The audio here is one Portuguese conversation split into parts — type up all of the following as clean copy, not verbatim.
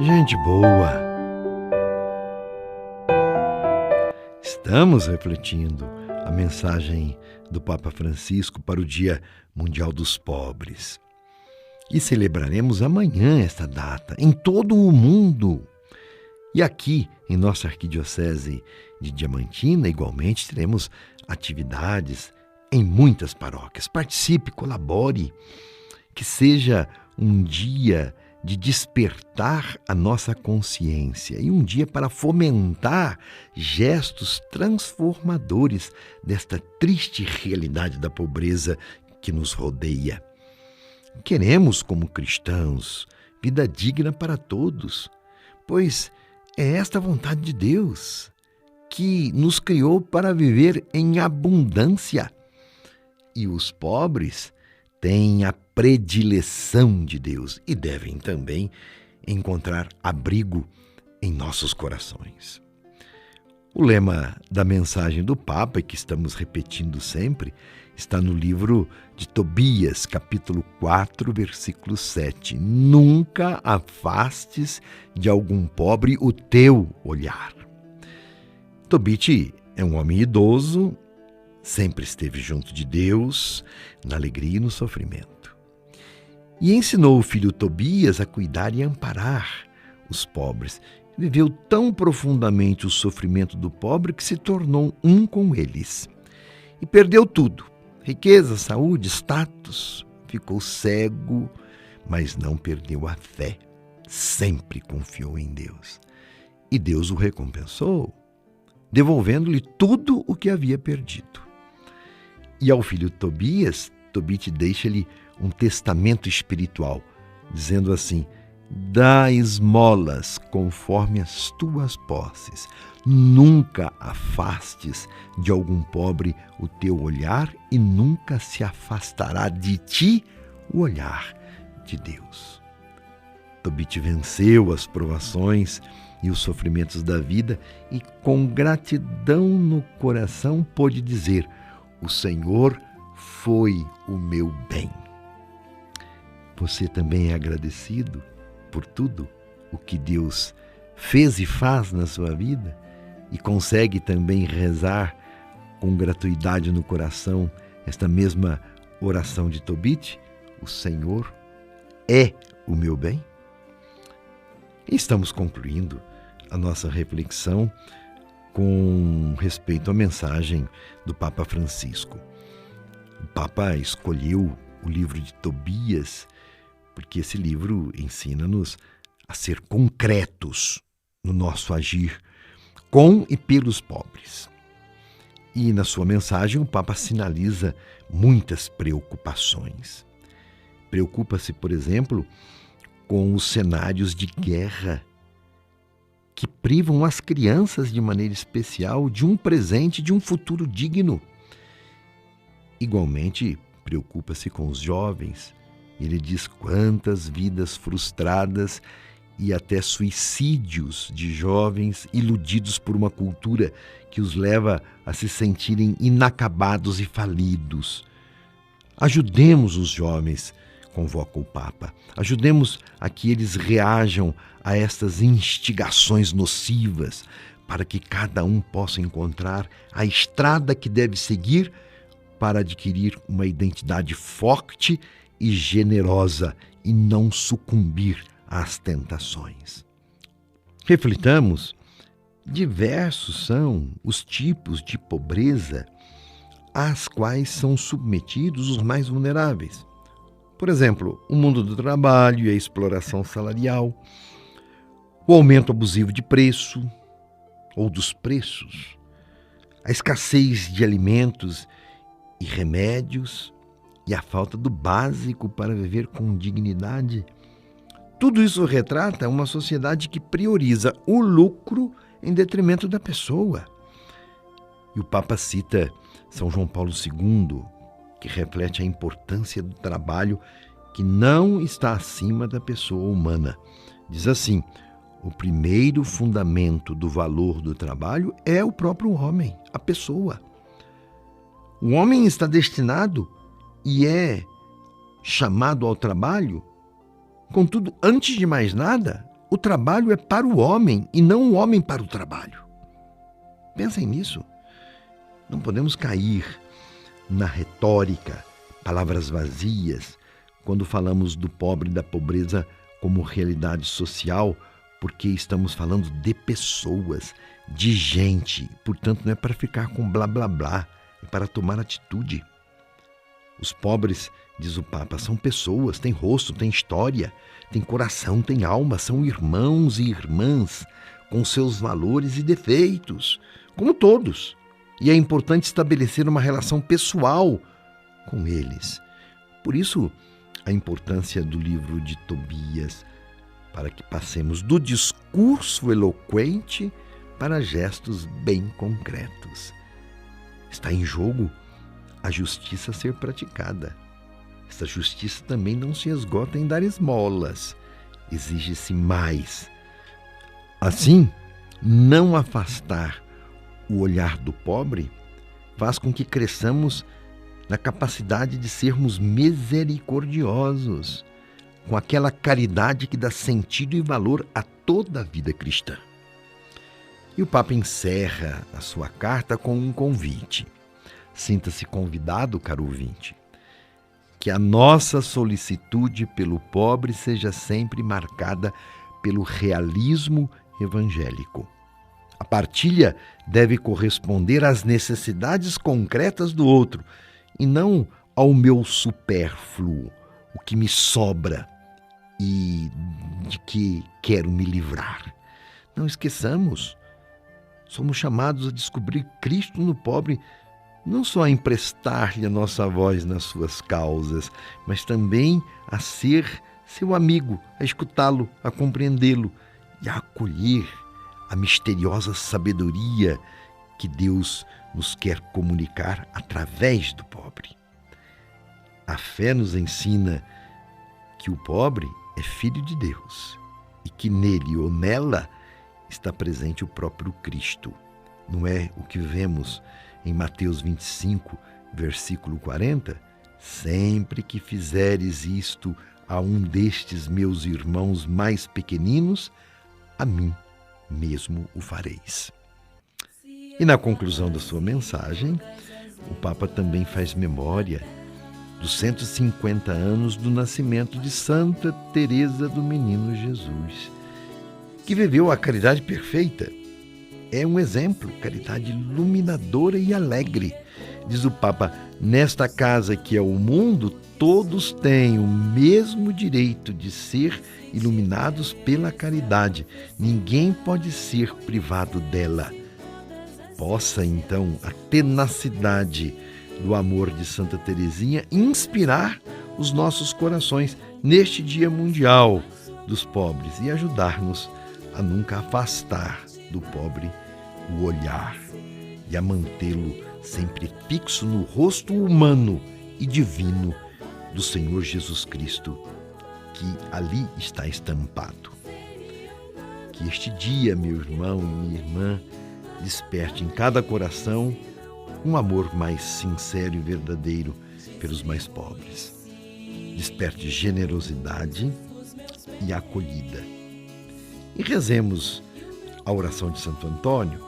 Gente boa, estamos refletindo a mensagem do Papa Francisco para o Dia Mundial dos Pobres. E celebraremos amanhã esta data em todo o mundo. E aqui, em nossa arquidiocese de Diamantina, igualmente teremos atividades em muitas paróquias. Participe, colabore, que seja um dia de despertar a nossa consciência e um dia para fomentar gestos transformadores desta triste realidade da pobreza que nos rodeia. Queremos, como cristãos, vida digna para todos, pois é esta a vontade de Deus, que nos criou para viver em abundância. E os pobres têm a predileção de Deus e devem também encontrar abrigo em nossos corações. O lema da mensagem do Papa, que estamos repetindo sempre, está no livro de Tobias, capítulo 4, versículo 7. Nunca afastes de algum pobre o teu olhar. Tobit é um homem idoso, sempre esteve junto de Deus, na alegria e no sofrimento. E ensinou o filho Tobias a cuidar e amparar os pobres. Viveu tão profundamente o sofrimento do pobre que se tornou um com eles. E perdeu tudo: riqueza, saúde, status. Ficou cego, mas não perdeu a fé. Sempre confiou em Deus. E Deus o recompensou, devolvendo-lhe tudo o que havia perdido. E ao filho Tobias, Tobit deixa-lhe um testamento espiritual, dizendo assim: dá esmolas conforme as tuas posses. Nunca afastes de algum pobre o teu olhar e nunca se afastará de ti o olhar de Deus. Tobit venceu as provações e os sofrimentos da vida e, com gratidão no coração, pôde dizer: o Senhor foi o meu bem. Você também é agradecido por tudo o que Deus fez e faz na sua vida e consegue também rezar com gratuidade no coração esta mesma oração de Tobit: o Senhor é o meu bem? E estamos concluindo a nossa reflexão com respeito à mensagem do Papa Francisco. O Papa escolheu o livro de Tobias porque esse livro ensina-nos a ser concretos no nosso agir com e pelos pobres. E na sua mensagem o Papa sinaliza muitas preocupações. Preocupa-se, por exemplo, com os cenários de guerra que privam as crianças de maneira especial de um presente, de um futuro digno. Igualmente, preocupa-se com os jovens. Ele diz quantas vidas frustradas e até suicídios de jovens iludidos por uma cultura que os leva a se sentirem inacabados e falidos. Ajudemos os jovens, convoca o Papa. Ajudemos a que eles reajam a estas instigações nocivas, para que cada um possa encontrar a estrada que deve seguir para adquirir uma identidade forte e generosa e não sucumbir às tentações. Reflitamos, diversos são os tipos de pobreza às quais são submetidos os mais vulneráveis. Por exemplo, o mundo do trabalho e a exploração salarial, o aumento abusivo de preço ou dos preços, a escassez de alimentos e remédios e a falta do básico para viver com dignidade. Tudo isso retrata uma sociedade que prioriza o lucro em detrimento da pessoa. E o Papa cita São João Paulo II, que reflete a importância do trabalho que não está acima da pessoa humana. Diz assim: o primeiro fundamento do valor do trabalho é o próprio homem, a pessoa. O homem está destinado e é chamado ao trabalho, contudo, antes de mais nada, O trabalho é para o homem e não o homem para o trabalho. Pensem nisso. Não podemos cair na retórica, palavras vazias, quando falamos do pobre e da pobreza como realidade social, porque estamos falando de pessoas, de gente. Portanto, não é para ficar com blá blá blá, é para tomar atitude. Os pobres, diz o Papa, são pessoas, têm rosto, têm história, têm coração, têm alma, são irmãos e irmãs, com seus valores e defeitos, como todos. E é importante estabelecer uma relação pessoal com eles. Por isso, a importância do livro de Tobias, para que passemos do discurso eloquente para gestos bem concretos. Está em jogo a justiça ser praticada. Essa justiça também não se esgota em dar esmolas. Exige-se mais. Assim, não afastar o olhar do pobre faz com que cresçamos na capacidade de sermos misericordiosos, com aquela caridade que dá sentido e valor a toda a vida cristã. E o Papa encerra a sua carta com um convite. Sinta-se convidado, caro ouvinte, que a nossa solicitude pelo pobre seja sempre marcada pelo realismo evangélico. A partilha deve corresponder às necessidades concretas do outro e não ao meu supérfluo, o que me sobra e de que quero me livrar. Não esqueçamos, somos chamados a descobrir Cristo no pobre, não só a emprestar-lhe a nossa voz nas suas causas, mas também a ser seu amigo, a escutá-lo, a compreendê-lo e a acolher a misteriosa sabedoria que Deus nos quer comunicar através do pobre. A fé nos ensina que o pobre é filho de Deus e que nele ou nela está presente o próprio Cristo. Não é o que vemos em Mateus 25, versículo 40? Sempre que fizeres isto a um destes meus irmãos mais pequeninos, a mim mesmo o fareis. E na conclusão da sua mensagem, o Papa também faz memória dos 150 anos do nascimento de Santa Teresa do Menino Jesus, que viveu a caridade perfeita. É um exemplo, caridade iluminadora e alegre. Diz o Papa, nesta casa que é o mundo, todos têm o mesmo direito de ser iluminados pela caridade. Ninguém pode ser privado dela. Possa, então, a tenacidade do amor de Santa Teresinha inspirar os nossos corações neste Dia Mundial dos Pobres e ajudar-nos a nunca afastar do pobre o olhar e a mantê-lo sempre fixo no rosto humano e divino do Senhor Jesus Cristo, que ali está estampado. Que este dia, meu irmão e minha irmã, desperte em cada coração um amor mais sincero e verdadeiro pelos mais pobres. Desperte generosidade e acolhida. E rezemos a oração de Santo Antônio,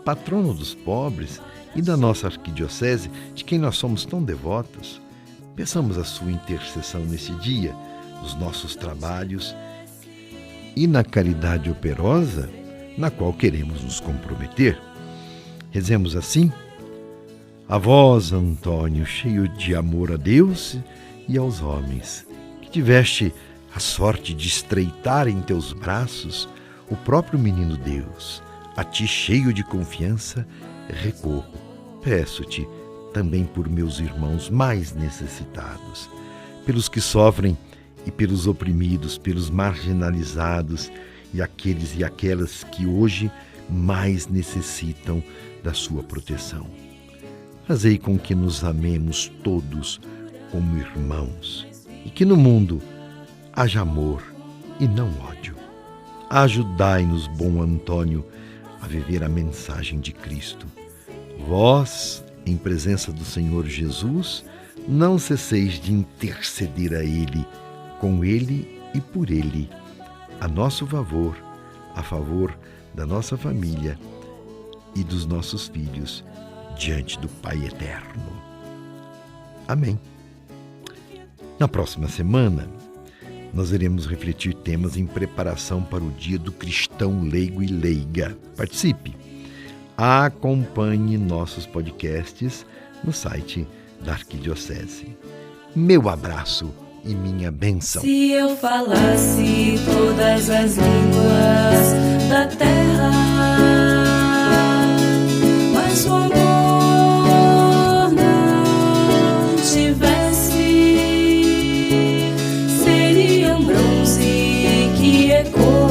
patrono dos pobres e da nossa arquidiocese, de quem nós somos tão devotos. Peçamos a sua intercessão nesse dia, nos nossos trabalhos e na caridade operosa na qual queremos nos comprometer. Rezemos assim: a vós, Antônio, cheio de amor a Deus e aos homens, que tiveste a sorte de estreitar em teus braços o próprio menino Deus, a ti cheio de confiança, recorro. Peço-te também por meus irmãos mais necessitados, pelos que sofrem e pelos oprimidos, pelos marginalizados e aqueles e aquelas que hoje mais necessitam da sua proteção. Fazei com que nos amemos todos como irmãos e que no mundo haja amor e não ódio. Ajudai-nos, bom Antônio, a viver a mensagem de Cristo. Vós, em presença do Senhor Jesus, não cesseis de interceder a Ele, com Ele e por Ele, a nosso favor, a favor da nossa família e dos nossos filhos diante do Pai Eterno. Amém. Na próxima semana, nós iremos refletir temas em preparação para o Dia do Cristão Leigo e Leiga. Participe! Acompanhe nossos podcasts no site da Arquidiocese. Meu abraço e minha bênção. Se eu falasse todas as línguas da terra, mas o amor não tivesse, seria um bronze que ecoa